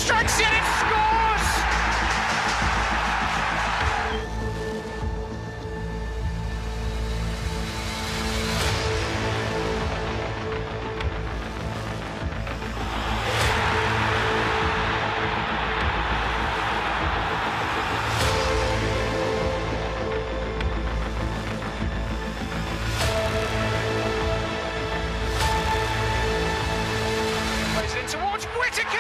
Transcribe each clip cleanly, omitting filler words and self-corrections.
strikes it and scores! Towards Whittaker!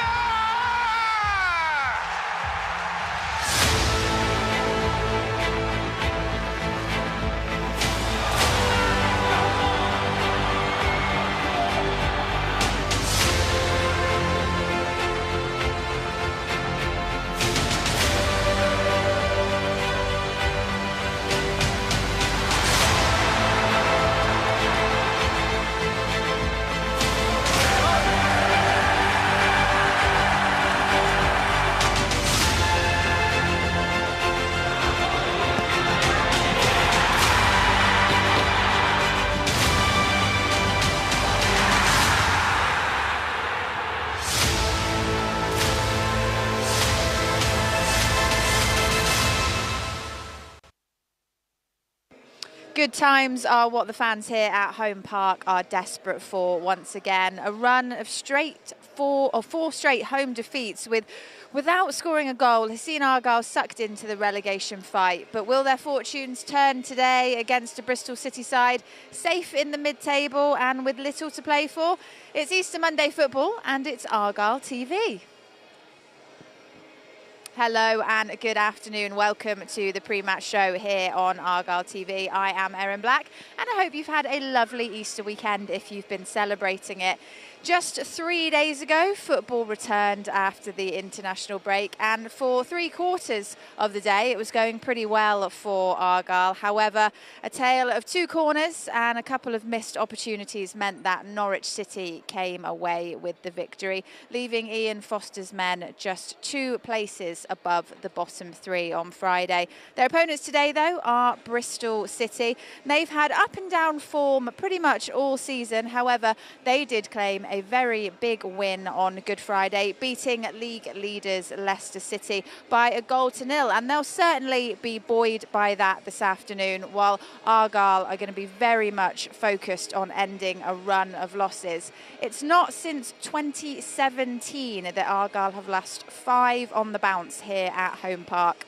Good times are what the fans here at Home Park are desperate for once again. A run of four straight home defeats without scoring a goal has seen Argyle sucked into the relegation fight. But will their fortunes turn today against a Bristol City side safe in the mid-table and with little to play for? It's Easter Monday football and it's Argyle TV. Hello and good afternoon. Welcome to the pre-match show here on Argyle TV. I am Erin Black and I hope you've had a lovely Easter weekend if you've been celebrating it. Just 3 days ago, football returned after the international break, and for 3/4 of the day, it was going pretty well for Argyle. However, a tale of two corners and a couple of missed opportunities meant that Norwich City came away with the victory, leaving Ian Foster's men just 2 places above the bottom 3 on Friday. Their opponents today, though, are Bristol City. They've had up and down form pretty much all season. However, they did claim a very big win on Good Friday, beating league leaders Leicester City by 1-0, and they'll certainly be buoyed by that this afternoon, while Argyle are going to be very much focused on ending a run of losses. It's not since 2017 that Argyle have lost 5 on the bounce here at Home Park.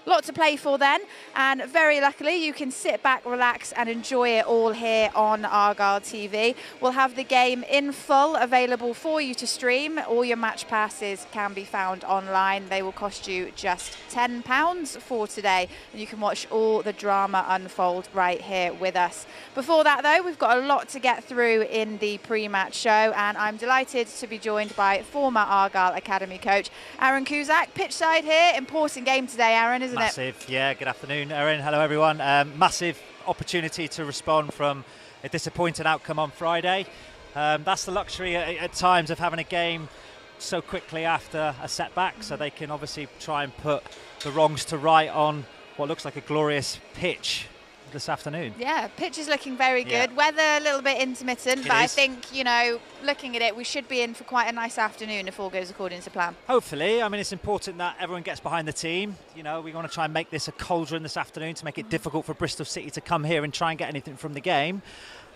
Lot to play for then, and very luckily you can sit back, relax and enjoy it all here on Argyle TV. We'll have the game in full available for you to stream. All your match passes can be found online. They will cost you just £10 for today, and you can watch all the drama unfold right here with us. Before that though, we've got a lot to get through in the pre-match show, and I'm delighted to be joined by former Argyle Academy coach Aaron Cusack. Pitchside here, important game today, Aaron, isn't it? Massive, yeah. Good afternoon, Erin. Hello, everyone. Massive opportunity to respond from a disappointing outcome on Friday. That's the luxury at times of having a game so quickly after a setback, so they can obviously try and put the wrongs to right on what looks like a glorious pitch this afternoon. Yeah, pitch is looking very good. Weather a little bit intermittent, but I think, you know, looking at it, we should be in for quite a nice afternoon if all goes according to plan. Hopefully. I mean, it's important that everyone gets behind the team. You know, we want to try and make this a cauldron this afternoon to make it difficult for Bristol City to come here and try and get anything from the game.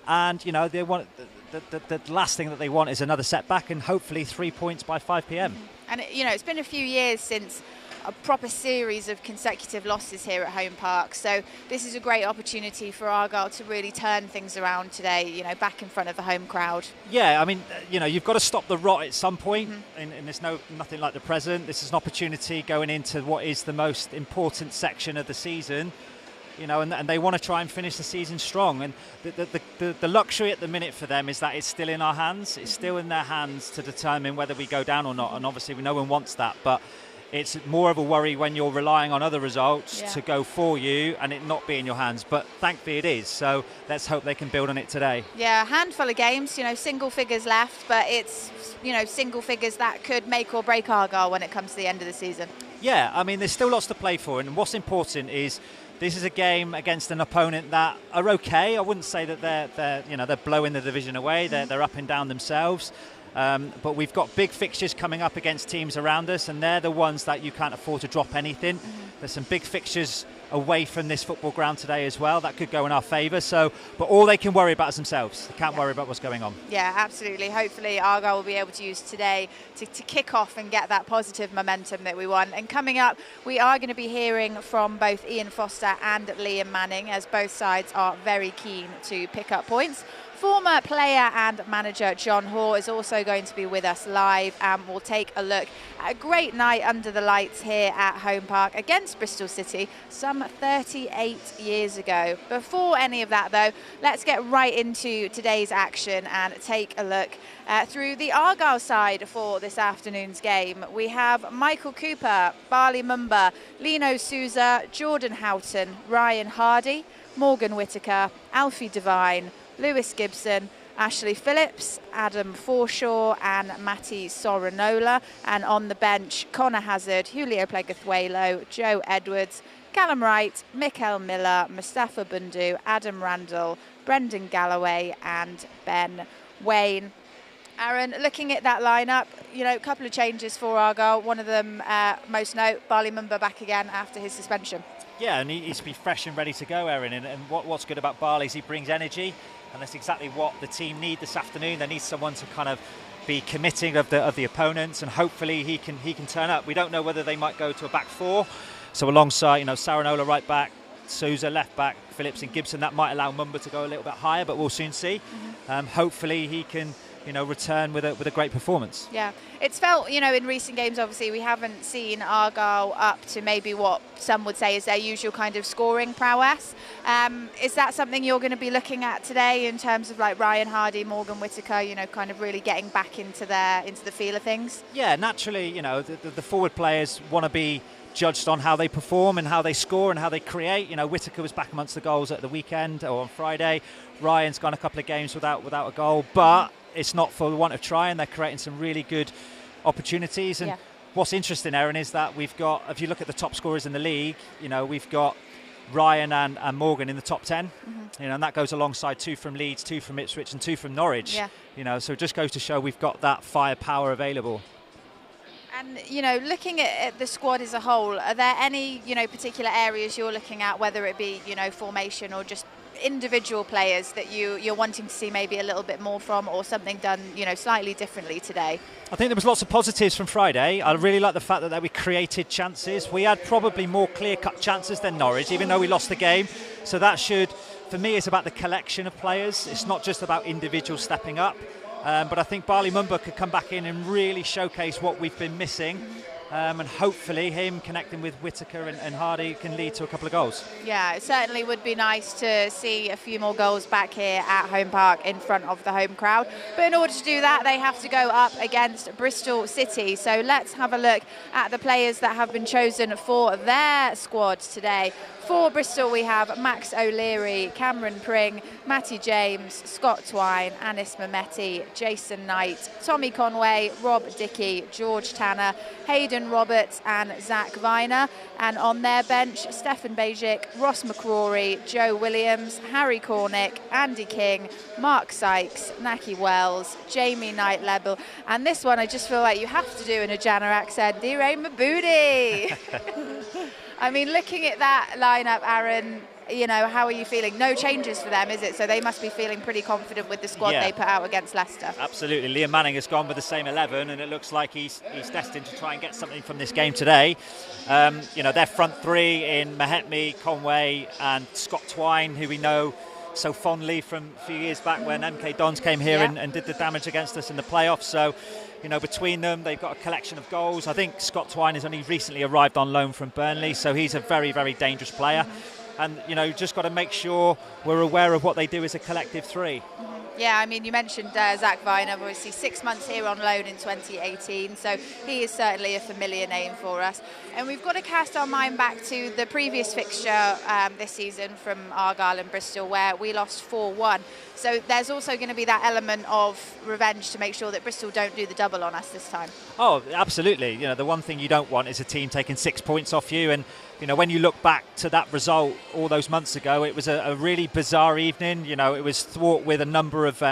And, you know, they want the last thing that they want is another setback, and hopefully 3 points by 5 p.m. And, you know, it's been a few years since a proper series of consecutive losses here at Home Park, so this is a great opportunity for Argyle to really turn things around today, you know, back in front of the home crowd. Yeah, I mean, you know, you've got to stop the rot at some point, and there's nothing like the present. This is an opportunity going into what is the most important section of the season, you know, and they want to try and finish the season strong. And the luxury at the minute for them is that it's still in our hands. It's still in their hands to determine whether we go down or not, and obviously no one wants that, but it's more of a worry when you're relying on other results to go for you and it not be in your hands. But thankfully it is. So let's hope they can build on it today. Yeah, a handful of games, you know, single figures left, but it's, you know, single figures that could make or break Argyle when it comes to the end of the season. Yeah, I mean, there's still lots to play for. And what's important is this is a game against an opponent that are okay. I wouldn't say that they're blowing the division away. They're up and down themselves. But we've got big fixtures coming up against teams around us, and they're the ones that you can't afford to drop anything. There's some big fixtures away from this football ground today as well that could go in our favour. But all they can worry about is themselves. They can't worry about what's going on. Yeah, absolutely. Hopefully Argyle will be able to use today to kick off and get that positive momentum that we want. And coming up, we are going to be hearing from both Ian Foster and Liam Manning, as both sides are very keen to pick up points. Former player and manager John Hore is also going to be with us live, and we'll take a look at a great night under the lights here at Home Park against Bristol City some 38 years ago. Before any of that though, let's get right into today's action and take a look through the Argyle side for this afternoon's game. We have Michael Cooper, Barley Mumba, Lino Souza, Jordan Houghton, Ryan Hardy, Morgan Whittaker, Alfie Devine, Lewis Gibson, Ashley Phillips, Adam Forshaw and Matty Soranola. And on the bench, Connor Hazard, Julio Plegathwelo, Joe Edwards, Callum Wright, Mikael Miller, Mustafa Bundu, Adam Randall, Brendan Galloway and Ben Wayne. Aaron, looking at that lineup, a couple of changes for Argyle. One of them, most note, Barley Mumba back again after his suspension. Yeah, and he needs to be fresh and ready to go, Erin. And what's good about Barley is he brings energy, and that's exactly what the team need this afternoon. They need someone to kind of be committing of the opponents, and hopefully he can turn up. We don't know whether they might go to a back four, so alongside Saranola right back, Souza left back, Phillips and Gibson, that might allow Mumba to go a little bit higher, but we'll soon see. Hopefully he can return with a great performance. Yeah, it's felt, in recent games, obviously, we haven't seen Argyle up to maybe what some would say is their usual kind of scoring prowess. Is that something you're going to be looking at today in terms of like Ryan Hardy, Morgan Whittaker, kind of really getting back into the feel of things? Yeah, naturally, the forward players want to be judged on how they perform and how they score and how they create. Whittaker was back amongst the goals at the weekend or on Friday. Ryan's gone a couple of games without a goal, but it's not for the want of trying. They're creating some really good opportunities. And what's interesting, Erin, is that we've got, if you look at the top scorers in the league, we've got Ryan and Morgan in the top 10, and that goes alongside 2 from Leeds, 2 from Ipswich and 2 from Norwich. So it just goes to show we've got that firepower available. And, looking at the squad as a whole, are there any, particular areas you're looking at, whether it be, formation or just individual players that you're wanting to see maybe a little bit more from, or something done, slightly differently today? I think there was lots of positives from Friday. I really like the fact that we created chances. We had probably more clear-cut chances than Norwich, even though we lost the game. So that should, for me, it's about the collection of players. It's not just about individuals stepping up. But I think Barley Mumba could come back in and really showcase what we've been missing. And hopefully him connecting with Whittaker and Hardy can lead to a couple of goals. Yeah, it certainly would be nice to see a few more goals back here at Home Park in front of the home crowd. But in order to do that, they have to go up against Bristol City. So let's have a look at the players that have been chosen for their squad today. For Bristol, we have Max O'Leary, Cameron Pring, Matty James, Scott Twine, Anis Mehmeti, Jason Knight, Tommy Conway, Rob Dickey, George Tanner, Hayden Roberts and Zach Viner. And on their bench, Stefan Bajic, Ross McCrory, Joe Williams, Harry Cornick, Andy King, Mark Sykes, Naki Wells, Jamie Knight-Lebel. And this one I just feel like you have to do in a Jana accent, Dire Mabudi. I mean, looking at that lineup, Aaron, how are you feeling? No changes for them, is it? So they must be feeling pretty confident with the squad they put out against Leicester. Absolutely. Liam Manning has gone with the same 11, and it looks like he's destined to try and get something from this game today. Their front three in Mehmeti, Conway and Scott Twine, who we know so fondly from a few years back when MK Dons came here and did the damage against us in the playoffs. So, between them, they've got a collection of goals. I think Scott Twine has only recently arrived on loan from Burnley, so he's a very, very dangerous player. And, just got to make sure we're aware of what they do as a collective three. Yeah, I mean, you mentioned Zach Viner, obviously 6 months here on loan in 2018, so he is certainly a familiar name for us. And we've got to cast our mind back to the previous fixture this season from Argyle and Bristol, where we lost 4-1. So there's also going to be that element of revenge to make sure that Bristol don't do the double on us this time. Oh, absolutely. The one thing you don't want is a team taking 6 points off you. And, when you look back to that result all those months ago, it was a really bizarre evening. It was fraught with a number of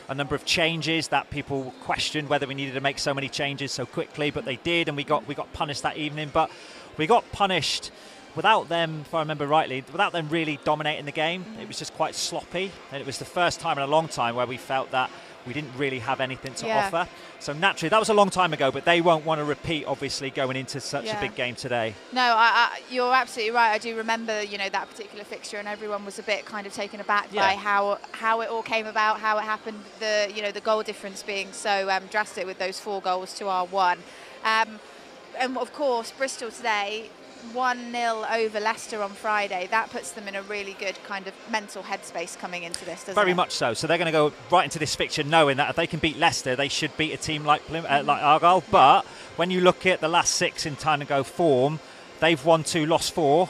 a number of changes that people questioned whether we needed to make so many changes so quickly, but they did, and we got punished that evening. But we got punished without them, if I remember rightly, without them really dominating the game. It was just quite sloppy, and it was the first time in a long time where we felt that we didn't really have anything to offer. So naturally, that was a long time ago, but they won't want to repeat, obviously, going into such a big game today. No, you're absolutely right. I do remember, that particular fixture, and everyone was a bit kind of taken aback by how it all came about, how it happened, the goal difference being so drastic with those 4 goals to our 1. And of course, Bristol today, 1-0 over Leicester on Friday. That puts them in a really good kind of mental headspace coming into this, doesn't it? Very much so. So they're going to go right into this fixture knowing that if they can beat Leicester, they should beat a team like like Argyle. But when you look at the last 6 in time to go form, they've won 2, lost 4.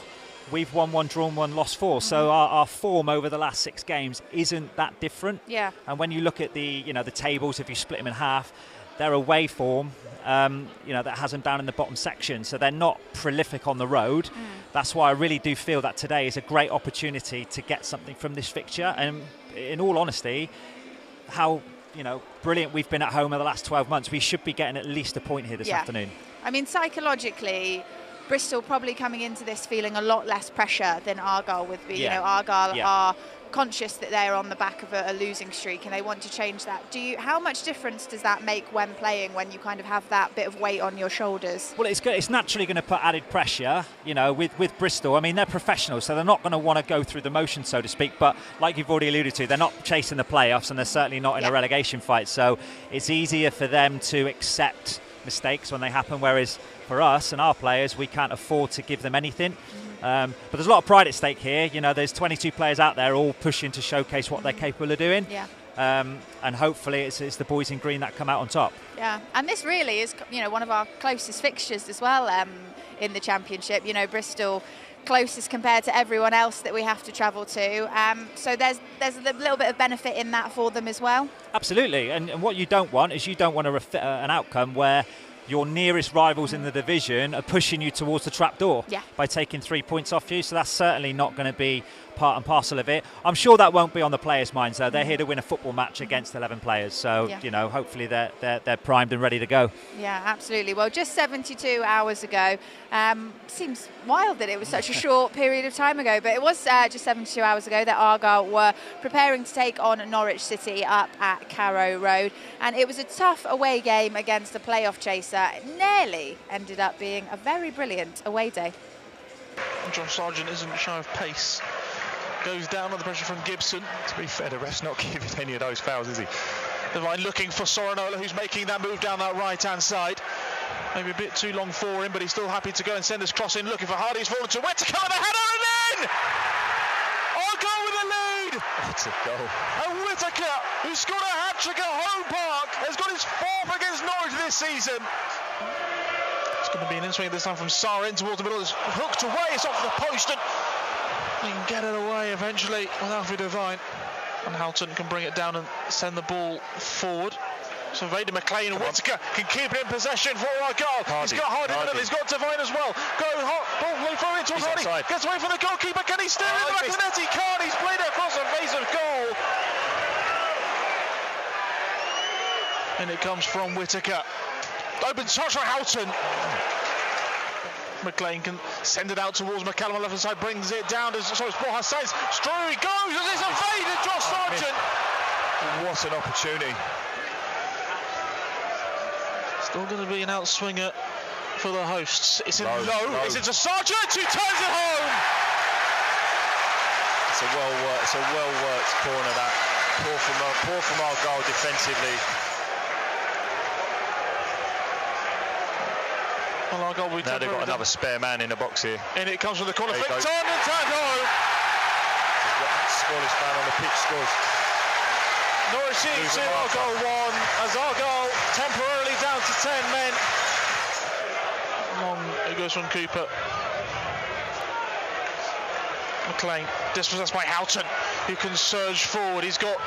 We've won 1, drawn 1, lost 4. So our form over the last 6 games isn't that different. Yeah. And when you look at the tables, if you split them in half, their away form, that has them down in the bottom section, so they're not prolific on the road. That's why I really do feel that today is a great opportunity to get something from this fixture. And in all honesty, how brilliant we've been at home over the last 12 months, we should be getting at least a point here this afternoon. I mean, psychologically, Bristol probably coming into this feeling a lot less pressure than Argyle would be. Argyle are conscious that they're on the back of a losing streak, and they want to change that. How much difference does that make when playing, when you kind of have that bit of weight on your shoulders? Well, it's naturally going to put added pressure, with Bristol. I mean, they're professionals, so they're not going to want to go through the motion, so to speak. But like you've already alluded to, they're not chasing the playoffs, and they're certainly not in a relegation fight. So it's easier for them to accept mistakes when they happen, whereas for us and our players, we can't afford to give them anything. But there's a lot of pride at stake here. There's 22 players out there all pushing to showcase what they're capable of doing. And hopefully it's the boys in green that come out on top. Yeah, and this really is one of our closest fixtures as well in the Championship. Bristol closest compared to everyone else that we have to travel to. So there's a little bit of benefit in that for them as well. Absolutely, and what you don't want is an outcome where your nearest rivals in the division are pushing you towards the trapdoor by taking 3 points off you. So that's certainly not going to be part and parcel of it. I'm sure that won't be on the players' minds, though. They're here to win a football match against 11 players. So, hopefully they're primed and ready to go. Yeah, absolutely. Well, just 72 hours ago. Seems wild that it was such a short period of time ago, but it was just 72 hours ago that Argyle were preparing to take on Norwich City up at Carrow Road. And it was a tough away game against a playoff chaser. It nearly ended up being a very brilliant away day. John Sargent isn't shy of pace. Goes down on the pressure from Gibson. To be fair, the ref's not giving any of those fouls, is he? Devine looking for Sorinola, who's making that move down that right-hand side. Maybe a bit too long for him, but he's still happy to go and send this cross in, looking for Hardy. He's fallen to Whittaker with a header, and in! Argyle with the lead! That's a goal. And Whittaker, who scored a hat-trick at Home Park, has got his 4th against Norwich this season. It's going to be an in-swing this time from Sarah in towards the middle. It's hooked away, it's off the post, and he can get it away eventually with Alfie Devine. And Houghton can bring it down and send the ball forward. So Vader McLean and Whittaker can keep it in possession for Argyle. He's got Hardy in the middle, he's got Devine as well. Ball thrown in towards Hardy. Gets away from the goalkeeper. Can he steer in the back of the net? He can't. He's played it across the face of goal. And it comes from Whittaker. Open touch for Houghton. McLean can send it out towards McCallum on the left side, brings it down to Borja Sainz. Strewy goes, and it's evaded Josh Sargent. What an opportunity. Still going to be an outswinger for the hosts. It's in low. It's into Sargent, who turns it home. It's a well-worked corner, that. Poor from Argyle defensively. Well, now they've got another spare man in the box here. And it comes from the corner. Flick turn and turned home. Smallest man on the pitch scores. Norwich City 2, Argyle 1, as Argyle temporarily down to 10 men. Long it goes from Cooper. McLean dispossessed by Houghton, who can surge forward. He's got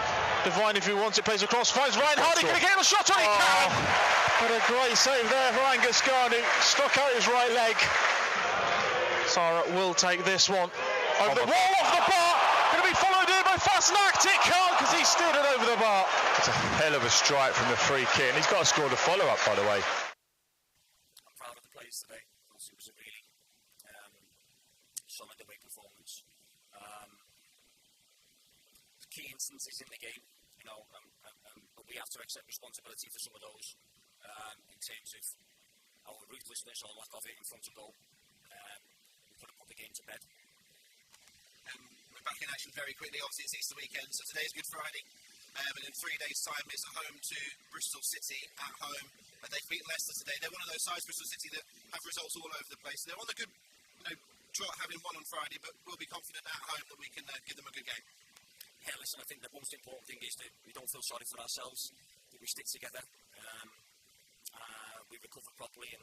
Devine if he wants it, plays across, finds Ryan Hardy. Can he get the shot on? He can! What a great save there for Angus Garn, who stuck out his right leg. Sarah will take this one. Over the wall, off the bar. Going to be followed in by Fasnacht, it can't because he steered it over the bar. It's a hell of a strike from the free kick, and he's got to score the follow-up, by the way. I'm proud of the players today. It was a really solid away performance. Key instances in the game, but we have to accept responsibility for some of those in terms of our ruthlessness or lack of it in front of goal. We couldn't put the game to bed. We're back in action very quickly. Obviously, it's Easter weekend, so today's Good Friday. And in 3 days' time, it's at home to Bristol City at home. They beat Leicester today. They're one of those sides, Bristol City, that have results all over the place. They're on the good trot, having won on Friday, but we'll be confident at home that we can give them a good game. Yeah, listen, I think the most important thing is that we don't feel sorry for ourselves, that we stick together, we recover properly, and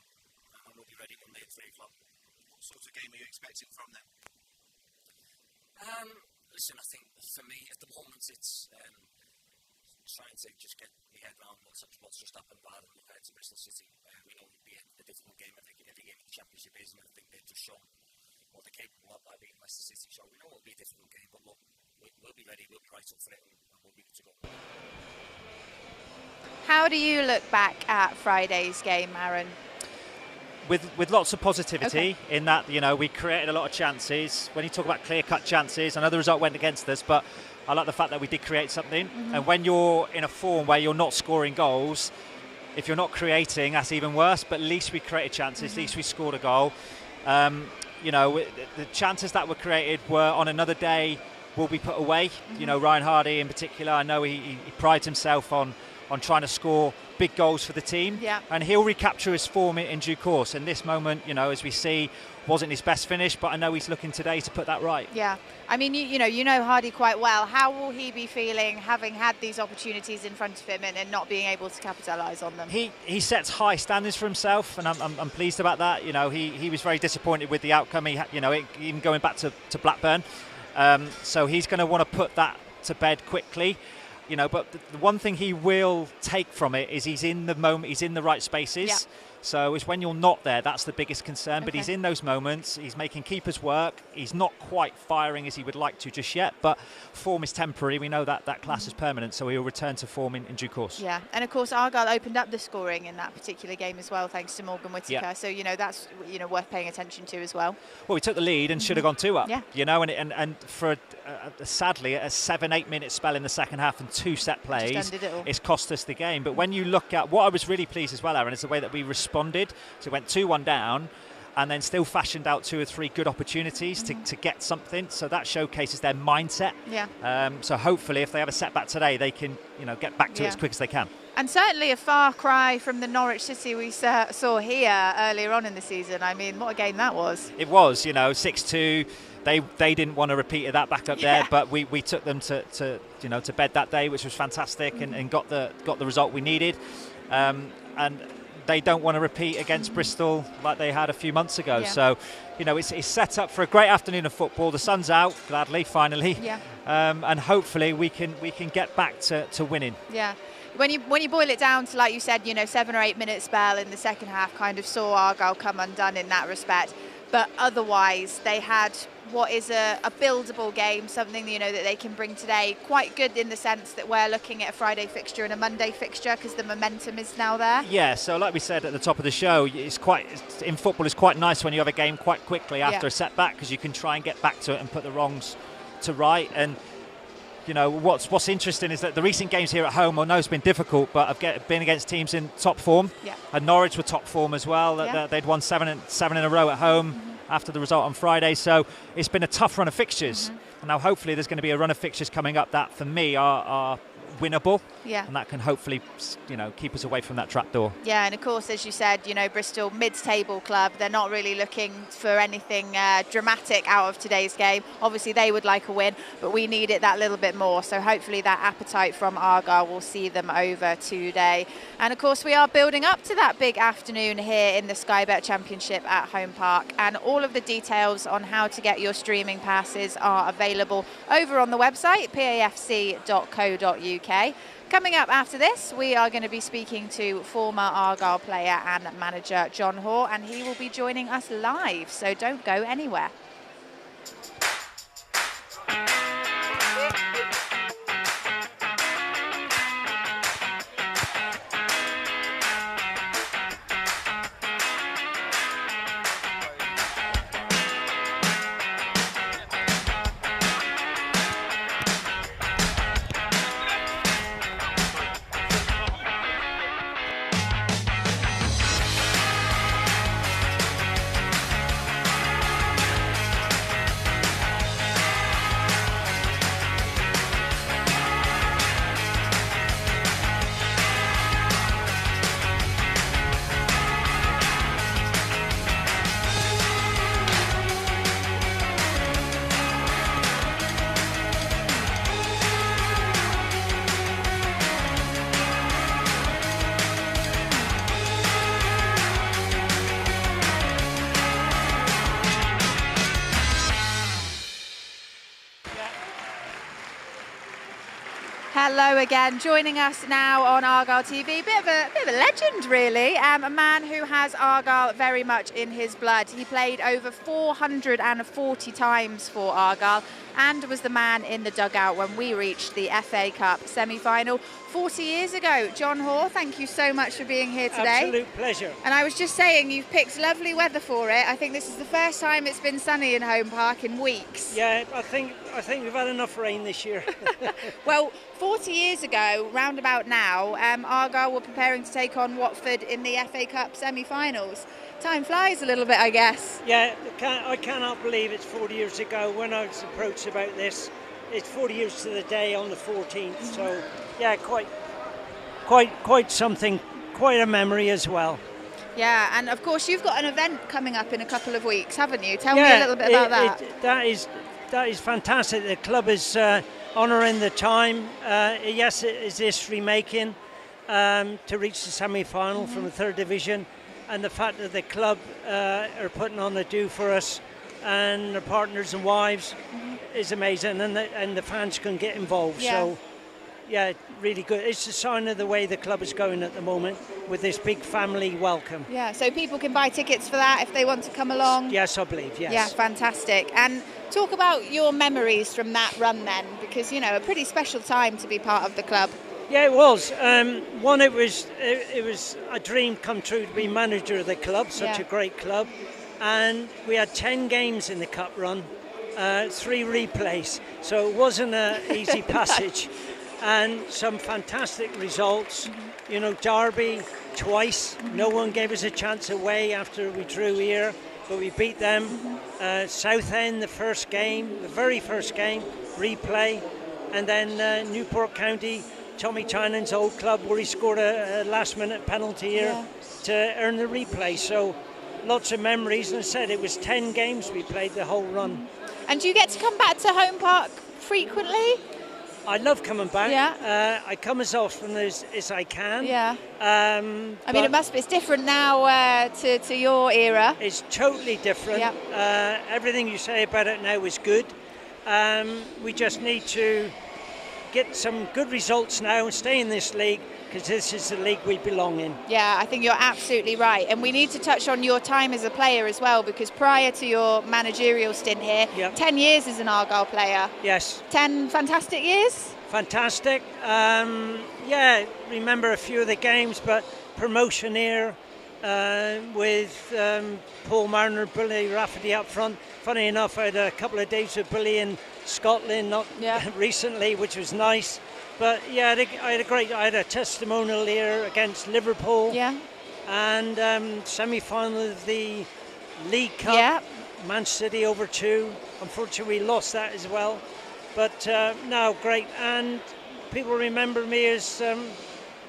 we'll be ready Monday at 3 o'clock. What sort of game are you expecting from them? Listen, I think for me at the moment it's trying to just get my head around what's just happened rather than look ahead to Bristol City. We know it will be a difficult game every game of the Championship is, and I think they've just shown what they're capable of by beating Leicester City, so we know it will be a difficult game, but look, we'll be ready, we'll be right up for it, and we'll be good to go. How do you look back at Friday's game, Aaron? With lots of positivity, in that, we created a lot of chances. When you talk about clear-cut chances, I know the result went against us, but I like the fact that we did create something. And when you're in a form where you're not scoring goals, if you're not creating, that's even worse, but at least we created chances, at least we scored a goal. The chances that were created were on another day will be put away. Ryan Hardy in particular, I know he prides himself on trying to score big goals for the team, and he'll recapture his form in due course. And this moment, as we see, wasn't his best finish, but I know he's looking today to put that right. Yeah, I mean, you know Hardy quite well. How will he be feeling having had these opportunities in front of him and not being able to capitalise on them? He sets high standards for himself, and I'm pleased about that. He was very disappointed with the outcome. Even going back to Blackburn, so he's going to want to put that to bed quickly. But the one thing he will take from it is he's in the moment, he's in the right spaces. Yeah. So it's when you're not there, that's the biggest concern. But he's in those moments, he's making keepers work. He's not quite firing as he would like to just yet, but form is temporary. We know that class is permanent, so he'll return to form in due course. Yeah, and of course Argyle opened up the scoring in that particular game as well, thanks to Morgan Whittaker. Yeah. So that's worth paying attention to as well. Well, we took the lead and should have gone 2 up. Yeah. And for sadly a 7-8 minute spell in the second half and 2 set plays, it's cost us the game. But when you look at what I was really pleased as well, Aaron, is the way that we responded. So it went 2-1 down, and then still fashioned out 2 or 3 good opportunities to get something. So that showcases their mindset. Yeah. So hopefully, if they have a setback today, they can get back to it as quick as they can. And certainly a far cry from the Norwich City we saw here earlier on in the season. I mean, what a game that was. It was, 6-2. They didn't want to repeat of that back up there, but we took them to bed that day, which was fantastic, and got the result we needed. And they don't want to repeat against Bristol like they had a few months ago. Yeah. So, it's set up for a great afternoon of football. The sun's out, gladly, finally. Yeah. And hopefully we can get back to winning. Yeah. When you boil it down to, like you said, 7 or 8 minute spell in the second half kind of saw Argyle come undone in that respect. But otherwise, they had what is a buildable game, something that they can bring today. Quite good in the sense that we're looking at a Friday fixture and a Monday fixture because the momentum is now there. Yeah, so like we said at the top of the show, in football it's quite nice when you have a game quite quickly after a setback, because you can try and get back to it and put the wrongs to right. And what's interesting is that the recent games here at home, I know it's been difficult, but I've been against teams in top form. Yeah. And Norwich were top form as well. They'd won 7 in a row at home after the result on Friday. So it's been a tough run of fixtures. And now hopefully there's going to be a run of fixtures coming up that for me are winnable. Yeah. And that can hopefully keep us away from that trapdoor. Yeah, and of course, as you said, Bristol mid-table club, they're not really looking for anything dramatic out of today's game. Obviously they would like a win, but we need it that little bit more. So hopefully that appetite from Argyle will see them over today. And of course we are building up to that big afternoon here in the Sky Bet Championship at Home Park, and all of the details on how to get your streaming passes are available over on the website pafc.co.uk. Coming up after this, we are going to be speaking to former Argyle player and manager John Hore, and he will be joining us live, so don't go anywhere. Hello again. Joining us now on Argyle TV, bit of a legend really, a man who has Argyle very much in his blood. He played over 440 times for Argyle and was the man in the dugout when we reached the FA Cup semi-final 40 years ago. John Hore, thank you so much for being here today. Absolute pleasure. And I was just saying, you've picked lovely weather for it. I think this is the first time it's been sunny in Home Park in weeks. Yeah, I think we've had enough rain this year. Well, 40 years ago, round about now, Argyle were preparing to take on Watford in the FA Cup semi-finals. Time flies a little bit, I guess. Yeah, I cannot believe it's 40 years ago when I was approached about this. It's 40 years to the day on the 14th, so yeah, quite something, quite a memory as well. Yeah, and of course you've got an event coming up in a couple of weeks, haven't you? Tell me a little bit about that. That is fantastic. The club is honouring the time. Yes, it is history making to reach the semi-final from the third division, and the fact that the club are putting on a do for us and their partners and wives is amazing, and the fans can get involved. Yeah. So yeah, really good. It's a sign of the way the club is going at the moment with this big family welcome. Yeah, so people can buy tickets for that if they want to come along. Yes, I believe, yes. Yeah, fantastic. And talk about your memories from that run then, because, you know, a pretty special time to be part of the club. Yeah, it was. One, it was a dream come true to be manager of the club, such a great club. And we had 10 games in the cup run, 3 replays, so it wasn't an easy passage. And some fantastic results. You know, Derby twice. No one gave us a chance away after we drew here, but we beat them. Southend, the very first game, replay. And then Newport County, Tommy Chinan's old club, where he scored a last-minute penalty here to earn the replay. So lots of memories. And I said it was 10 games we played the whole run. And do you get to come back to Home Park frequently? I love coming back. Yeah. I come as often as I can. Yeah. I mean, it's different now to your era. It's totally different. Yeah. Everything you say about it now is good. We just need to get some good results now and stay in this league, because this is the league we belong in. Yeah, I think you're absolutely right. And we need to touch on your time as a player as well, because prior to your managerial stint here, 10 years as an Argyle player. Yes. 10 fantastic years? Fantastic. Remember a few of the games, but promotion here with Paul Mariner, Billy Rafferty up front. Funny enough, I had a couple of days with Billy in Scotland recently, which was nice. But yeah, I had a testimonial here against Liverpool. Yeah. And semi-final of the League Cup. Yeah. Man City over 2. Unfortunately, we lost that as well. But no, great. And people remember me as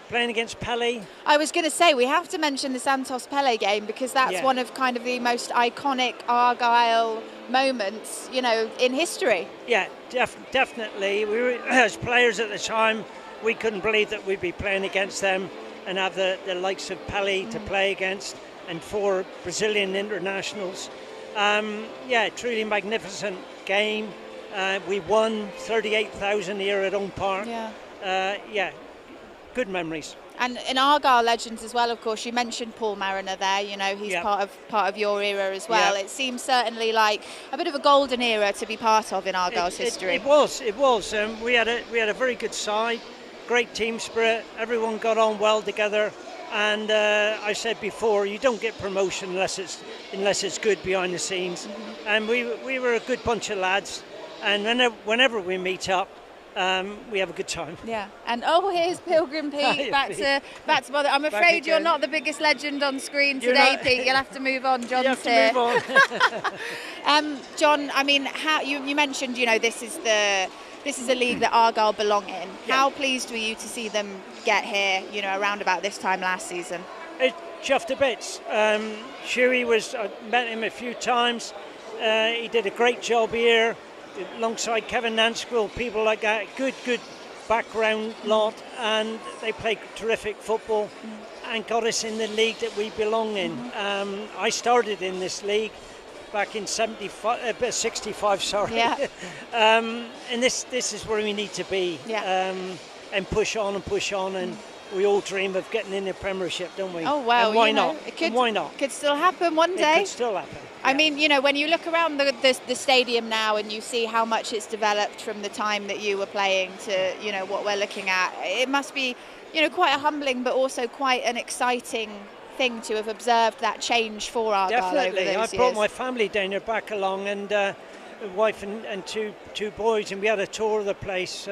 playing against Pele. I was going to say, we have to mention the Santos Pele game, because that's one of kind of the most iconic Argyle moments, you know, in history. Yeah, definitely. We were, as players at the time, we couldn't believe that we'd be playing against them and have the likes of Pele to play against, and 4 Brazilian internationals. Truly magnificent game. We won 38,000 here at Home Park. Good memories. And in Argyle legends as well, of course, you mentioned Paul Mariner there. You know, he's part of your era as well. It seems certainly like a bit of a golden era to be part of in Argyle's history. It was. We had a very good side, great team spirit. Everyone got on well together. And I said before, you don't get promotion unless it's good behind the scenes. And we were a good bunch of lads. And whenever we meet up, we have a good time. Yeah, and here's Pilgrim Pete back to bother. I'm afraid you're not the biggest legend on screen today, Pete. You'll have to move on. John's here. John, I mean, how you mentioned, you know, this is a league that Argyle belong in. Yeah. How pleased were you to see them get here, you know, around about this time last season? It chuffed to bits. Shuey I met him a few times. He did a great job here, alongside Kevin Nanskill, people like that. Good background lot, and they play terrific football and got us in the league that we belong in. I started in this league back in 65, sorry. Yeah. And this is where we need to be. Yeah. and push on, and we all dream of getting in the Premiership, don't we? Oh, well, and why not? Why not? Could still happen one day. It could still happen. I mean, you know, when you look around the stadium now and you see how much it's developed from the time that you were playing to, you know, what we're looking at, it must be, you know, quite a humbling but also quite an exciting thing to have observed that change for Argyle. Definitely. Over those I brought years. my family down there back along, and a wife and two boys, and we had a tour of the place.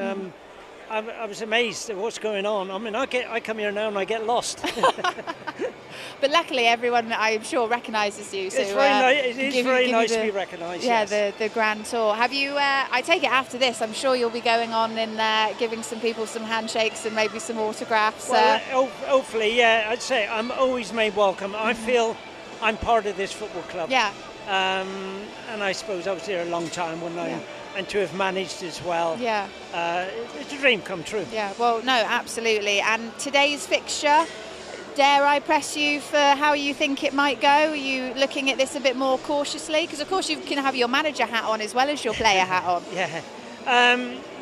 I was amazed at what's going on. I mean, I come here now and I get lost. But luckily, everyone, I'm sure, recognises you. So it's very nice to be recognised. Yeah, yes. the grand tour. Have you? I take it after this, I'm sure you'll be going on and giving some people some handshakes and maybe some autographs. Well, hopefully, yeah. I'd say I'm always made welcome. I feel I'm part of this football club. Yeah. And I suppose I was there a long time when and to have managed as well. Yeah. It's a dream come true. Yeah. Well, no, absolutely. And today's fixture. Dare I press you for how you think it might go? Are you looking at this a bit more cautiously? Because, of course, you can have your manager hat on as well as your player hat on. Yeah.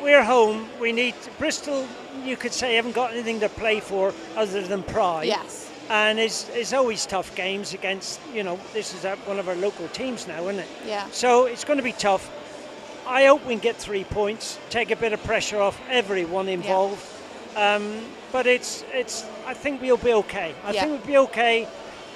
We're home. We need Bristol, you could say, haven't got anything to play for other than pride. Yes. And it's always tough games against, you know, this is one of our local teams now, isn't it? Yeah. So it's going to be tough. I hope we can get 3 points, take a bit of pressure off everyone involved. Yeah. But I think we'll be okay. I think we'll be okay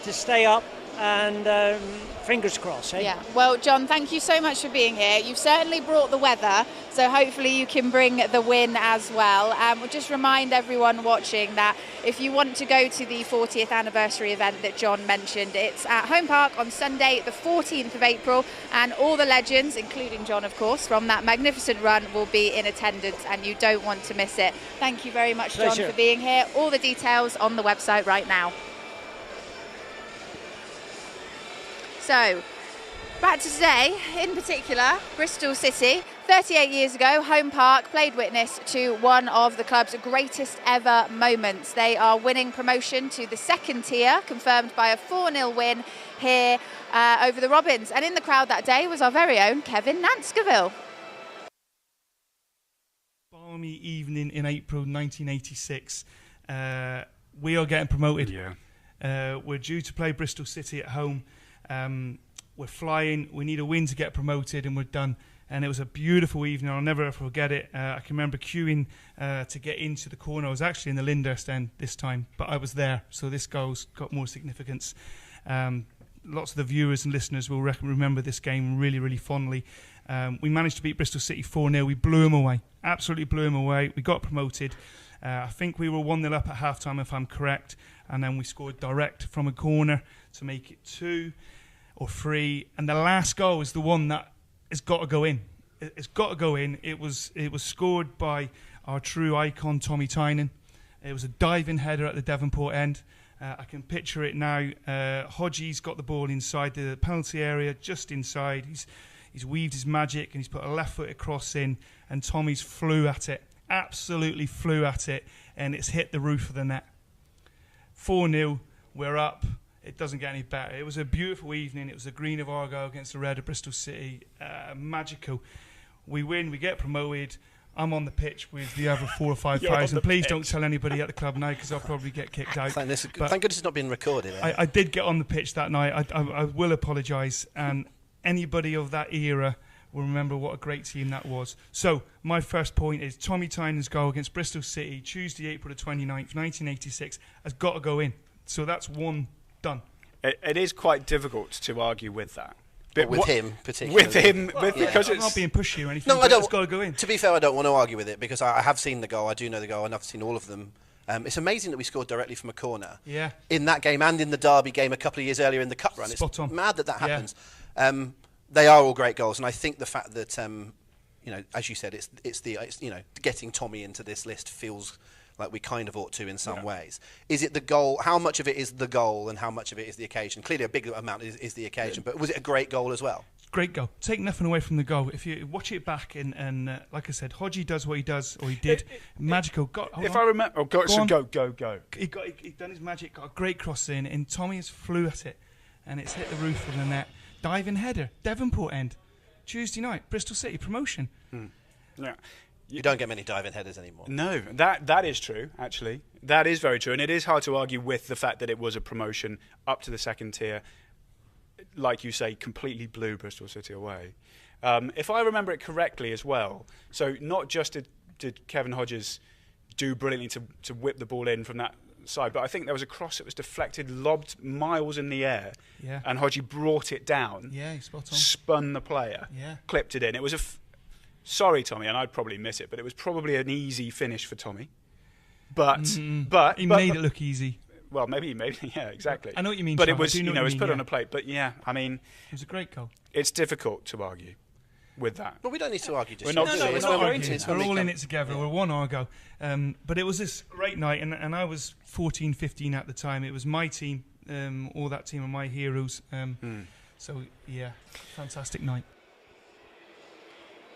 to stay up, and fingers crossed. Eh? Yeah. Well, John, thank you so much for being here. You've certainly brought the weather, so hopefully you can bring the win as well. We'll just remind everyone watching that if you want to go to the 40th anniversary event that John mentioned, it's at Home Park on Sunday, the 14th of April, and all the legends, including John, of course, from that magnificent run will be in attendance, and you don't want to miss it. Thank you very much, John, for being here. All the details on the website right now. So, back to today, in particular, Bristol City, 38 years ago, Home Park played witness to one of the club's greatest ever moments. They are winning promotion to the second tier, confirmed by a 4-0 win here over the Robins. And in the crowd that day was our very own Kevin Nanscoville. Balmy evening in April 1986. We are getting promoted. We're due to play Bristol City at home. We're flying, we need a win to get promoted, and we're done. And it was a beautiful evening. I'll never forget it. I can remember queuing to get into the corner. I was actually in the Lyndhurst end this time, but I was there, so this goal's got more significance. Lots of the viewers and listeners will remember this game really, really fondly. We managed to beat Bristol City 4-0. We blew them away, absolutely blew them away. We got promoted. I think we were 1-0 up at half-time, if I'm correct, and then we scored direct from a corner to make it 2 or 3, and the last goal is the one that has got to go in. It's got to go in. It was scored by our true icon, Tommy Tynan. It was a diving header at the Devonport end. I can picture it now. Hodgie's got the ball inside the penalty area, just inside. He's weaved his magic, and he's put a left-footed cross in, and Tommy's flew at it, absolutely flew at it, and it's hit the roof of the net. 4-0, we're up. It doesn't get any better. It was a beautiful evening. It was the green of Argyle against the red of Bristol City. Magical. We win. We get promoted. I'm on the pitch with the other 4,000 or 5,000. Please don't tell anybody at the club now, because I'll probably get kicked out. Thank goodness it's not been recorded. I did get on the pitch that night. I will apologise. And anybody of that era will remember what a great team that was. So my first point is Tommy Tynan's goal against Bristol City, Tuesday, April the 29th, 1986, has got to go in. So that's one done. It is quite difficult to argue with that. But with him, particularly. With him, because I'm it's not being pushy or anything. No, I don't. It's got to go in. To be fair, I don't want to argue with it, because I have seen the goal. I do know the goal, and I've seen all of them. It's amazing that we scored directly from a corner. Yeah. In that game and in the Derby game a couple of years earlier in the cup run. Spot on. It's mad that happens. They are all great goals, and I think the fact that you know, as you said, it's you know, getting Tommy into this list feels like we kind of ought to in some ways. Is it the goal? How much of it is the goal, and how much of it is the occasion? Clearly, a big amount is the occasion. But was it a great goal as well? Great goal. Take nothing away from the goal. If you watch it back, and like I said, Hodgie does what he does, or he did. Magical. I remember, go. He done his magic. Got a great cross in, and Tommy has flew at it, and it's hit the roof of the net. Diving header, Devonport end, Tuesday night, Bristol City promotion. Yeah. You don't get many diving headers anymore. No, that is true, actually. That is very true. And it is hard to argue with the fact that it was a promotion up to the second tier. Like you say, completely blew Bristol City away. If I remember it correctly as well, so not just did Kevin Hodges do brilliantly to whip the ball in from that side, but I think there was a cross that was deflected, lobbed miles in the air, and Hodgie brought it down. Yeah, spot on. Spun the player, clipped it in. It was sorry, Tommy, and I'd probably miss it, but it was probably an easy finish for Tommy. But he made it look easy. Well, maybe, yeah, exactly. I know what you mean, but Tom. it was, I do know you know, what it was you put mean, on a plate. But yeah, I mean, it was a great goal. It's difficult to argue with that. But we don't need to argue. Just we're not going to. We're all in it together. We're one Argyle. But it was this great night, and I was 14, 15 at the time. It was my team, all that team are my heroes. So yeah, fantastic night.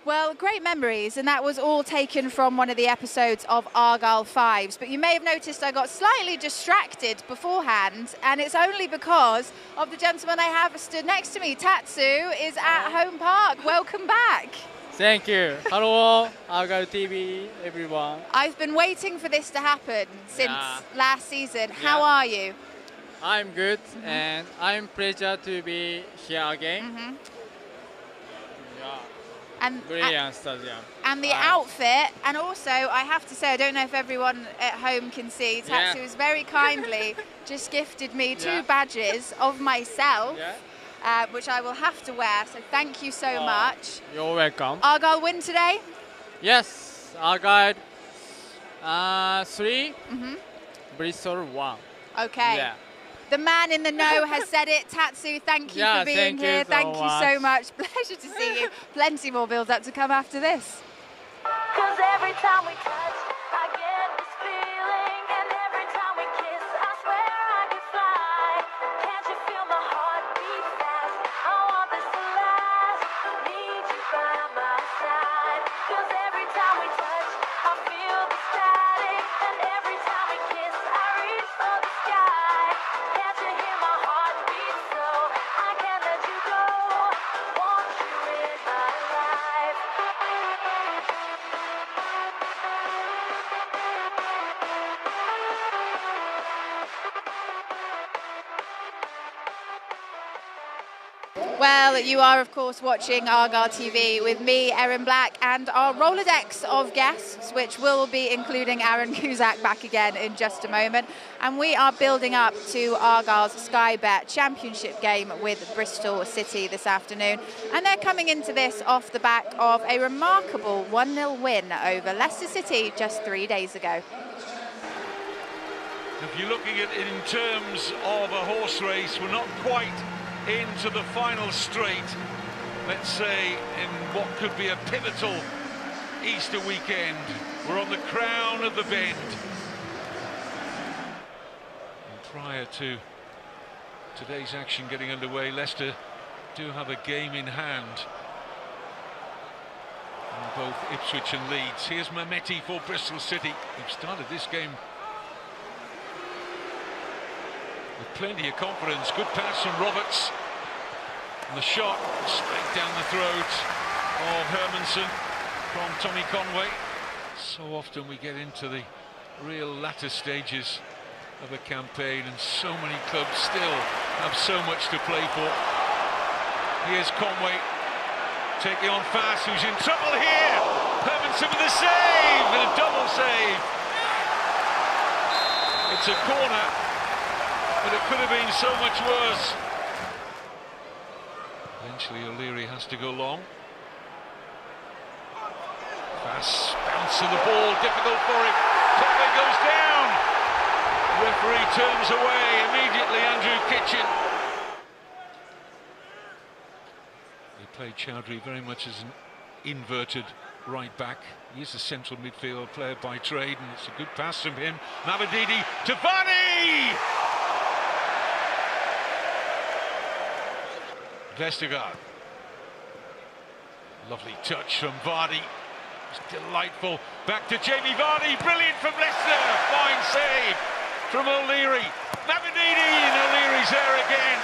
Well, great memories, and that was all taken from one of the episodes of Argyle Fives. But you may have noticed I got slightly distracted beforehand, and it's only because of the gentleman I have stood next to me. Tatsu is at Home Park. Welcome back. Thank you. Hello, Argyle TV, everyone. I've been waiting for this to happen since last season. How are you? I'm good, and I'm pleased to be here again. Brilliant stadium. And the outfit, and also I have to say, I don't know if everyone at home can see, Tatsu has very kindly just gifted me 2 badges of myself, which I will have to wear, so thank you so much. You're welcome. Argyle win today? Yes, Argyle 3, Bristol 1. Okay. Yeah. The man in the know has said it. Tatsu, thank you for being here. Thank you so much. Pleasure to see you. Plenty more build-up to come after this. 'Cause every time we touch, I get this feeling, and every time we kiss, I swear I could fly. Can't you feel my heart beat fast? I want this to last. Need you by my side. 'Cause every time we touch, I feel the static, and every time we kiss, I reach for the sky. Can't you hear my heart beat so? I can't let you go. Want you in my life. Well, you are, of course, watching Argyle TV with me, Erin Black, and our Rolodex of guests, which will be including Aaron Cusack back again in just a moment. And we are building up to Argyle's Sky Bet Championship game with Bristol City this afternoon. And they're coming into this off the back of a remarkable 1-0 win over Leicester City just 3 days ago. If you're looking at it in terms of a horse race, we're not quite into the final straight, let's say, in what could be a pivotal Easter weekend. We're on the crown of the bend. And prior to today's action getting underway, Leicester do have a game in hand in both Ipswich and Leeds. Here's Mehmeti for Bristol City. They've started this game with plenty of confidence. Good pass from Roberts. And the shot straight down the throat of Hermansen from Tommy Conway. So often we get into the real latter stages of a campaign, and so many clubs still have so much to play for. Here's Conway taking on fast, who's in trouble here. Hermansen with a save, and a double save. It's a corner, but it could have been so much worse. Eventually O'Leary has to go long. Fast bounce of the ball, difficult for him. Conway goes down. Referee turns away immediately, Andrew Kitchen. They play Chowdhury very much as an inverted right back. He is a central midfield player by trade, and it's a good pass from him. Mavididi to Vardy! Vestergaard. Lovely touch from Vardy. It's delightful. Back to Jamie Vardy. Brilliant from Leicester. Fine save from O'Leary. Mavididi, and O'Leary's there again.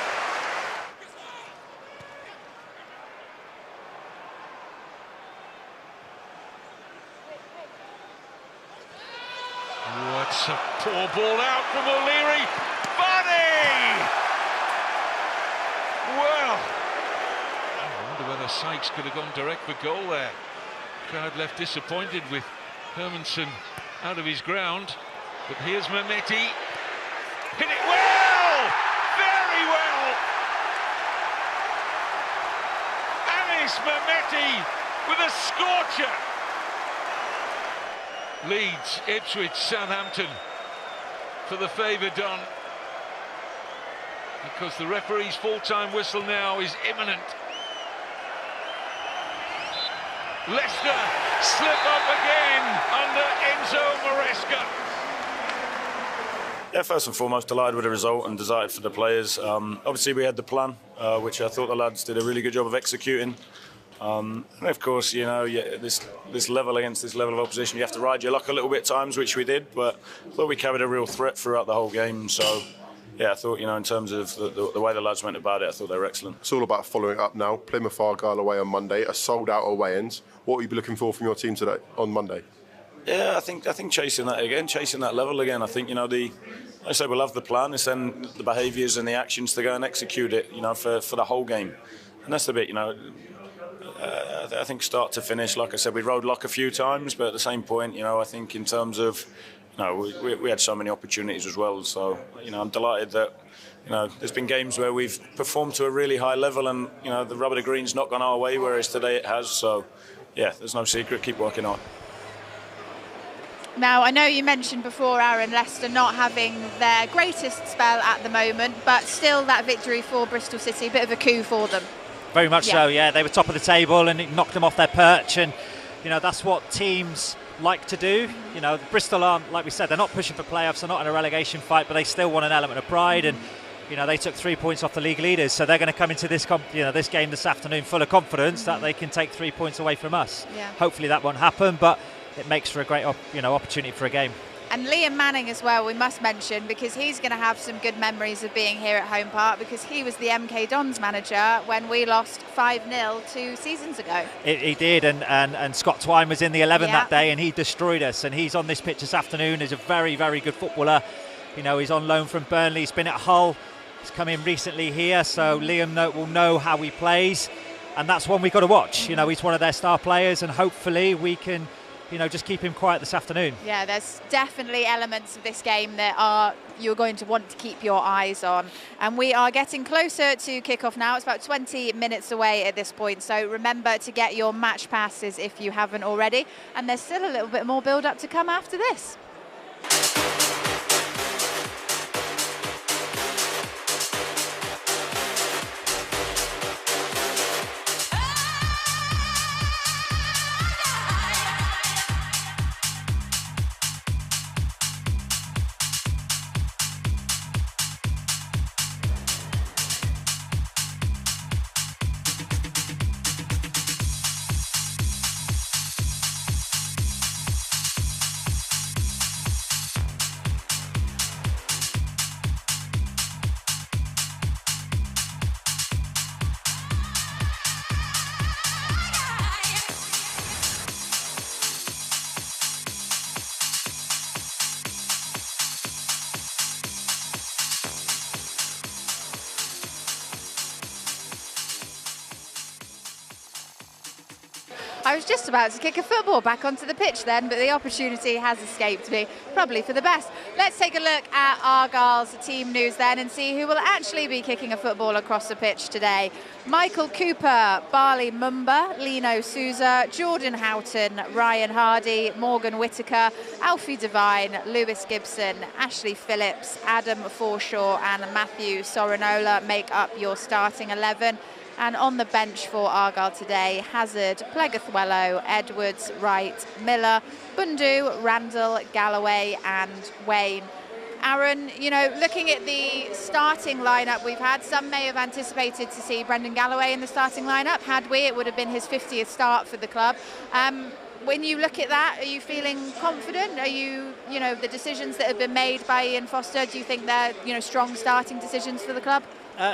Poor ball out from O'Leary. Bunny! Well, I wonder whether Sykes could have gone direct for goal there. Crowd left disappointed with Hermansen out of his ground. But here's Mehmeti. Hit it well! Very well! Anis Mehmeti with a scorcher! Leeds, Ipswich, Southampton for the favour done. Because the referee's full-time whistle now is imminent. Leicester slip up again under Enzo Maresca. Yeah, first and foremost, delighted with the result and delighted for the players. Obviously, we had the plan, which I thought the lads did a really good job of executing. And of course, you know, this level against this level of opposition, you have to ride your luck a little bit at times, which we did. But I thought we carried a real threat throughout the whole game. So, yeah, I thought, you know, in terms of the way the lads went about it, I thought they were excellent. It's all about following up now. Plymouth Argyle away on Monday, a sold-out away-ends. What will you be looking for from your team today on Monday? Yeah, I think chasing that again, chasing that level again. I think, you know, I say we'll have the plan, it's then the behaviours and the actions to go and execute it, you know, for the whole game. And that's the bit, you know, I think start to finish, like I said, we rode luck a few times, but at the same point, you know, I think in terms of, you know, we had so many opportunities as well. So, you know, I'm delighted that, you know, there's been games where we've performed to a really high level and, you know, the rubber to green's not gone our way, whereas today it has. So, yeah, there's no secret, keep working on. Now, I know you mentioned before, Aaron, Leicester not having their greatest spell at the moment, but still that victory for Bristol City, a bit of a coup for them. Very much so, yeah. They were top of the table and it knocked them off their perch, and you know that's what teams like to do. You know, Bristol aren't, like we said, they're not pushing for playoffs, they're not in a relegation fight, but they still want an element of pride, and you know they took 3 points off the league leaders, so they're going to come into this this game this afternoon full of confidence that they can take 3 points away from us. Yeah. Hopefully that won't happen, but it makes for a great opportunity for a game. And Liam Manning as well, we must mention, because he's going to have some good memories of being here at Home Park, because he was the MK Dons manager when we lost 5-0 2 seasons ago. He did, and Scott Twine was in the 11 that day, and he destroyed us. And he's on this pitch this afternoon. He's a very, very good footballer. You know, he's on loan from Burnley. He's been at Hull. He's come in recently here, so Liam will know how he plays, and that's one we've got to watch. You know, he's one of their star players, and hopefully we can, you know, just keep him quiet this afternoon. Yeah, there's definitely elements of this game that you're going to want to keep your eyes on. And we are getting closer to kickoff now. It's about 20 minutes away at this point. So remember to get your match passes if you haven't already. And there's still a little bit more build-up to come after this. I was just about to kick a football back onto the pitch then, but the opportunity has escaped me, probably for the best. Let's take a look at Argyle's team news then and see who will actually be kicking a football across the pitch today. Michael Cooper, Barley Mumba, Lino Souza, Jordan Houghton, Ryan Hardy, Morgan Whitaker, Alfie Devine, Lewis Gibson, Ashley Phillips, Adam Forshaw and Matthew Sorinola make up your starting 11. And on the bench for Argyle today, Hazard, Plegathwello, Edwards, Wright, Miller, Bundu, Randall, Galloway and Wayne. Aaron, you know, looking at the starting lineup we've had, some may have anticipated to see Brendan Galloway in the starting lineup. Had we, it would have been his 50th start for the club. When you look at that, are you feeling confident? Are you know, the decisions that have been made by Ian Foster, do you think they're, you know, strong starting decisions for the club?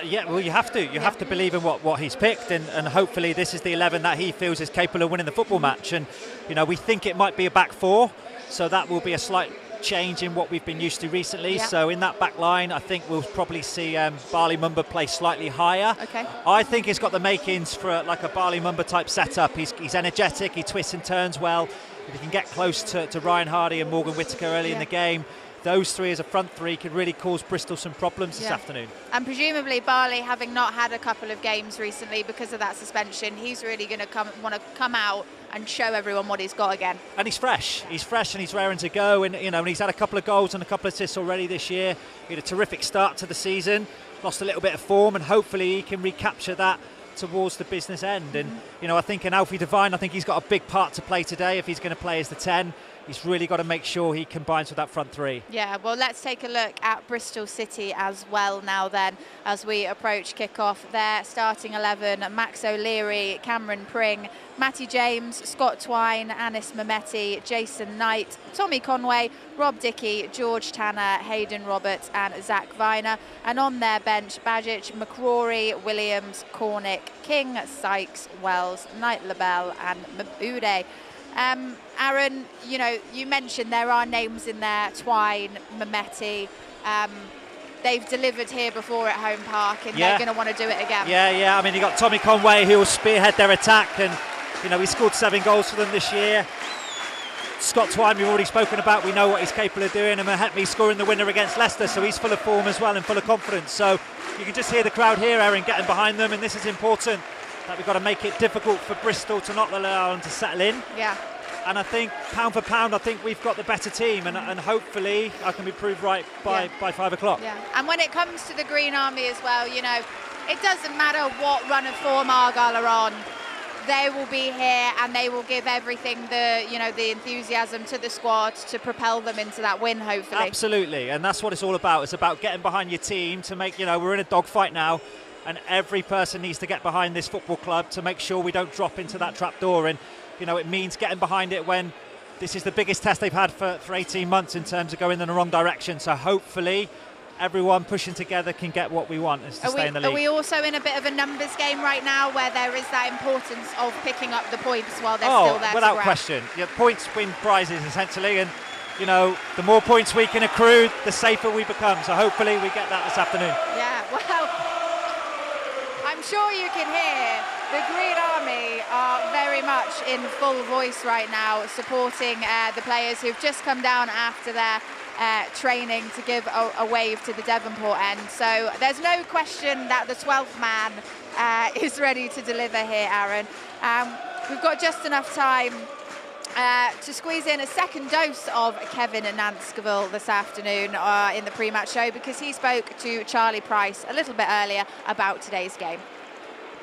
Yeah, well, you have to. You have to believe in what he's picked, and hopefully this is the 11 that he feels is capable of winning the football match. And, you know, we think it might be a back four, so that will be a slight change in what we've been used to recently. So in that back line, I think we'll probably see Barley Mumba play slightly higher. Okay. I think he's got the makings for like a Barley Mumba type setup. He's energetic, he twists and turns well. If he can get close to Ryan Hardy and Morgan Whittaker early in the game, those three as a front three could really cause Bristol some problems this afternoon. And presumably Barley, having not had a couple of games recently because of that suspension, he's really going to want to come out and show everyone what he's got again. And he's fresh and he's raring to go, and and he's had a couple of goals and a couple of assists already this year. He had a terrific start to the season, lost a little bit of form, and hopefully he can recapture that towards the business end. And I think in Alfie Devine, I think he's got a big part to play today if he's going to play as the 10. He's really got to make sure he combines with that front three. Yeah, well, let's take a look at Bristol City as well now then, as we approach kick-off. Their starting 11, Max O'Leary, Cameron Pring, Matty James, Scott Twine, Anis Mehmeti, Jason Knight, Tommy Conway, Rob Dickey, George Tanner, Hayden Roberts and Zach Viner. And on their bench, Bajic, McCrory, Williams, Cornick, King, Sykes, Wells, Knight LaBelle and Mabude. Aaron, you mentioned there are names in there, Twine, Mehmeti. They've delivered here before at Home Park, and they're going to want to do it again. Yeah. I mean, you got Tommy Conway who will spearhead their attack, and he scored 7 goals for them this year. Scott Twine, we've already spoken about. We know what he's capable of doing, and Mehmeti scoring the winner against Leicester, so he's full of form as well and full of confidence. So you can just hear the crowd here, Aaron, getting behind them, and this is important. That we've got to make it difficult for Bristol to not allow them to settle in. Yeah. And I think, pound for pound, I think we've got the better team, and hopefully I can be proved right by 5 o'clock. Yeah. And when it comes to the Green Army as well, it doesn't matter what run of form Argyle are on. They will be here and they will give everything, the enthusiasm to the squad to propel them into that win, hopefully. Absolutely, and that's what it's all about. It's about getting behind your team to make, we're in a dogfight now, and every person needs to get behind this football club to make sure we don't drop into that trapdoor. And it means getting behind it when this is the biggest test they've had for 18 months in terms of going in the wrong direction. So hopefully everyone pushing together can get what we want, is to stay in the league. Are we also in a bit of a numbers game right now where there is that importance of picking up the points while they're still there? Without question. Points win prizes, essentially, and the more points we can accrue, the safer we become. So hopefully we get that this afternoon. Yeah, well, I'm sure you can hear the Green Army are very much in full voice right now, supporting the players who've just come down after their training to give a wave to the Devonport end. So there's no question that the 12th man is ready to deliver here, Aaron. We've got just enough time to squeeze in a second dose of Kevin Nanskaville this afternoon in the pre-match show, because he spoke to Charlie Price a little bit earlier about today's game.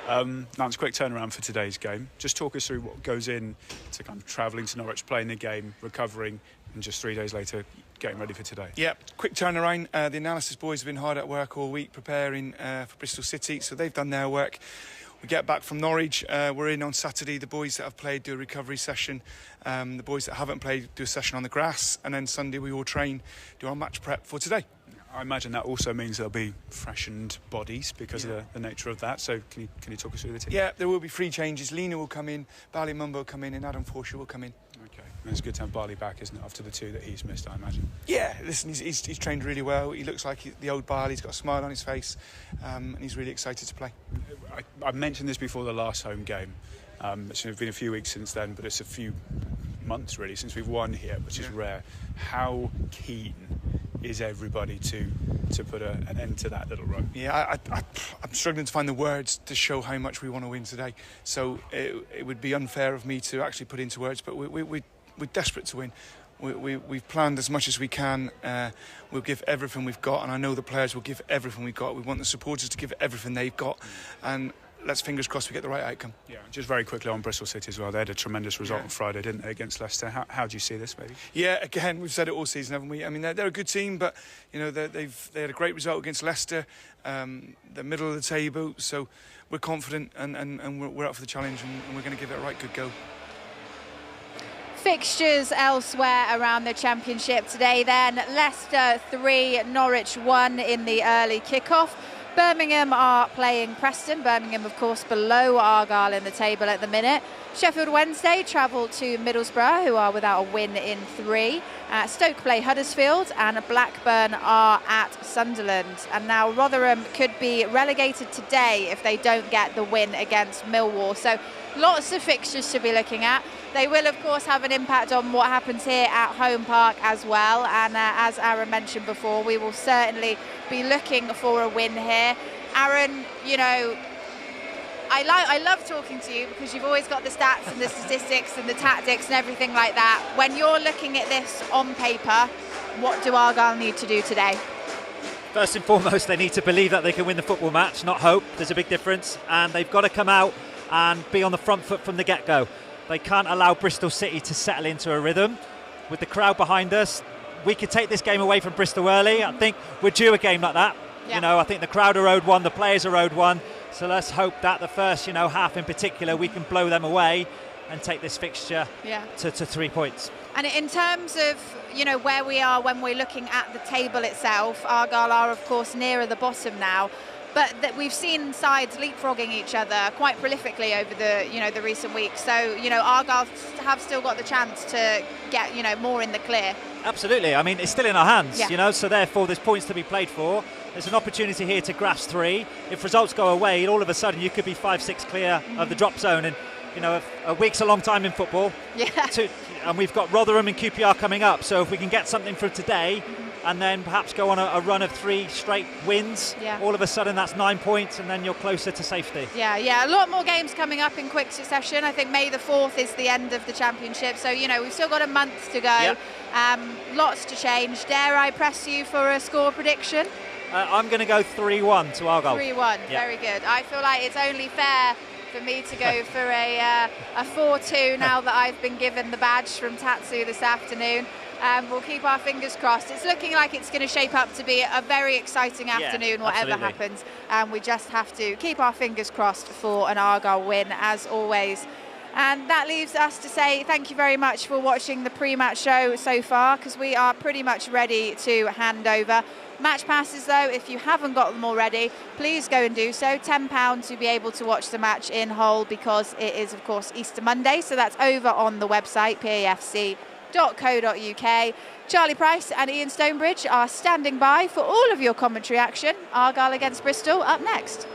Nance, quick turnaround for today's game. Just talk us through what goes in to kind of travelling to Norwich, playing the game, recovering, and just 3 days later getting ready for today. Yeah, quick turnaround. The analysis boys have been hard at work all week preparing for Bristol City, so they've done their work. We get back from Norwich, we're in on Saturday. The boys that have played do a recovery session. The boys that haven't played do a session on the grass, and then Sunday we all train, do our match prep for today. I imagine that also means there'll be freshened bodies because of the nature of that. So can you talk us through the team? Yeah, there will be 3 changes. Lena will come in, Barley Mumba will come in, and Adam Forshaw will come in. Okay, and it's good to have Barley back, isn't it, after the 2 that he's missed, I imagine? Yeah, listen, he's trained really well. He looks like the old Barley. He's got a smile on his face, and he's really excited to play. I mentioned this before the last home game. It's been a few weeks since then, but it's a few months really since we've won here, which is rare. How keen is everybody to put an end to that little run? Yeah, I'm struggling to find the words to show how much we want to win today. So it would be unfair of me to actually put into words, but we're desperate to win. We've planned as much as we can. We'll give everything we've got, and I know the players will give everything we've got. We want the supporters to give everything they've got, and let's fingers crossed we get the right outcome. Yeah, just very quickly on Bristol City as well. They had a tremendous result on Friday, didn't they, against Leicester? How do you see this, maybe? Yeah, again, we've said it all season, haven't we? I mean, they're a good team, but they had a great result against Leicester. The middle of the table, so we're confident and we're up for the challenge, and we're going to give it a right good go. Fixtures elsewhere around the Championship today then. Leicester 3, Norwich 1 in the early kickoff. Birmingham are playing Preston. Birmingham, of course, below Argyle in the table at the minute. Sheffield Wednesday travel to Middlesbrough, who are without a win in 3. Stoke play Huddersfield, and Blackburn are at Sunderland. And now Rotherham could be relegated today if they don't get the win against Millwall. So lots of fixtures to be looking at. They will, of course, have an impact on what happens here at Home Park as well. And as Aaron mentioned before, we will certainly be looking for a win here. Aaron, you know, I love talking to you because you've always got the stats and the statistics and the tactics and everything like that. When you're looking at this on paper, what do Argyle need to do today? First and foremost, they need to believe that they can win the football match, not hope. There's a big difference. And they've got to come out and be on the front foot from the get-go. They can't allow Bristol City to settle into a rhythm. With the crowd behind us, we could take this game away from Bristol early. I think we're due a game like that. Yeah. You know, I think the crowd are owed one, the players are owed one. So let's hope that the first, half in particular, we can blow them away and take this fixture to 3 points. And in terms of, where we are when we're looking at the table itself, Argyle are, of course, nearer the bottom now. But that we've seen sides leapfrogging each other quite prolifically over the recent weeks. So, Argyle have still got the chance to get, more in the clear. Absolutely. I mean, it's still in our hands, so therefore there's points to be played for. There's an opportunity here to grasp 3. If results go away, all of a sudden you could be 5-6 clear of the drop zone. And, a week's a long time in football. Yeah. And we've got Rotherham and QPR coming up. So if we can get something for today and then perhaps go on a run of 3 straight wins, all of a sudden that's 9 points and then you're closer to safety. Yeah, a lot more games coming up in quick succession. I think May the 4th is the end of the championship. So, we've still got a month to go. Yeah. Lots to change. Dare I press you for a score prediction? I'm going to go 3-1 to Argyle. 3-1, very good. I feel like it's only fair for me to go for a 4-2 now that I've been given the badge from Tatsu this afternoon. We'll keep our fingers crossed. It's looking like it's going to shape up to be a very exciting afternoon, whatever happens. And we just have to keep our fingers crossed for an Argyle win, as always. And that leaves us to say thank you very much for watching the pre-match show so far, because we are pretty much ready to hand over. Match passes, though, if you haven't got them already, please go and do so. £10 to be able to watch the match in whole, because it is, of course, Easter Monday. So that's over on the website, pafc.co.uk. Charlie Price and Ian Stonebridge are standing by for all of your commentary action. Argyle against Bristol up next.